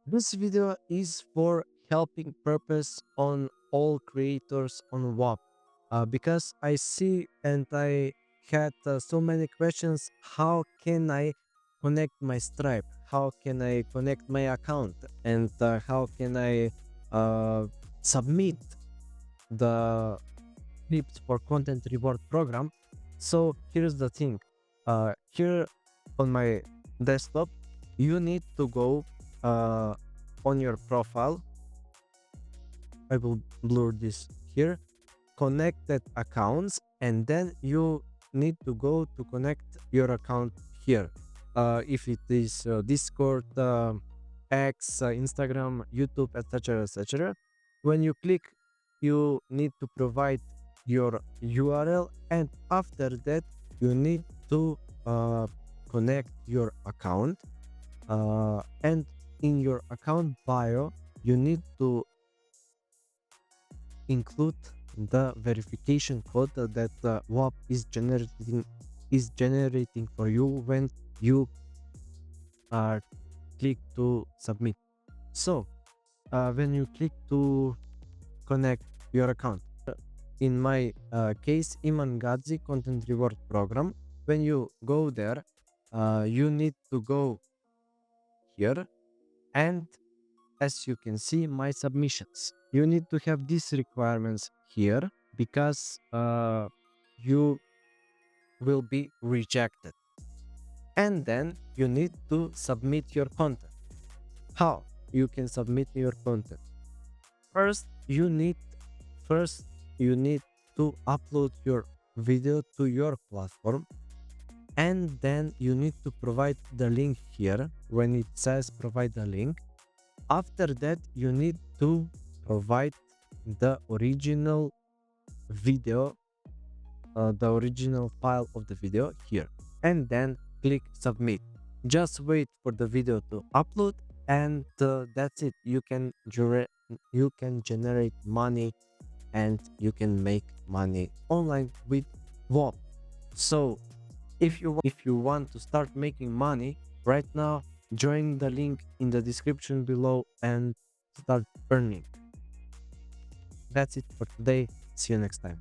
This video is for helping purpose on all creators on Whop, because I see and I had so many questions. How can I connect my Stripe? How can I connect my account? And how can I uh, submit the clips for content reward program? So here's the thing. Here on my desktop, you need to go uh, on your profile. I will blur this here. Connected accounts, and then you need to go to connect your account here. If it is Discord, X, Instagram, YouTube, etc., etc. When you click, you need to provide your URL, and after that, you need to connect your account. And in your account bio, you need to include the verification code that Whop is generating for you when you click to submit. So when you click to connect your account, in my case, Iman Gadzi Content Reward Program, when you go there, you need to go here, and as you can see, my submissions, you need to have these requirements here because you will be rejected, and then you need to submit your content. How you can submit your content? First you need first you need to upload your video to your platform, and then you need to provide the link here when it says provide the link. After that, you need to provide the original video, the original file of the video here, and then click submit. Just wait for the video to upload, and that's it. You can generate money, and you can make money online with Whop. So if you want to start making money right now, join the link in the description below and start earning. That's it for today. See you next time.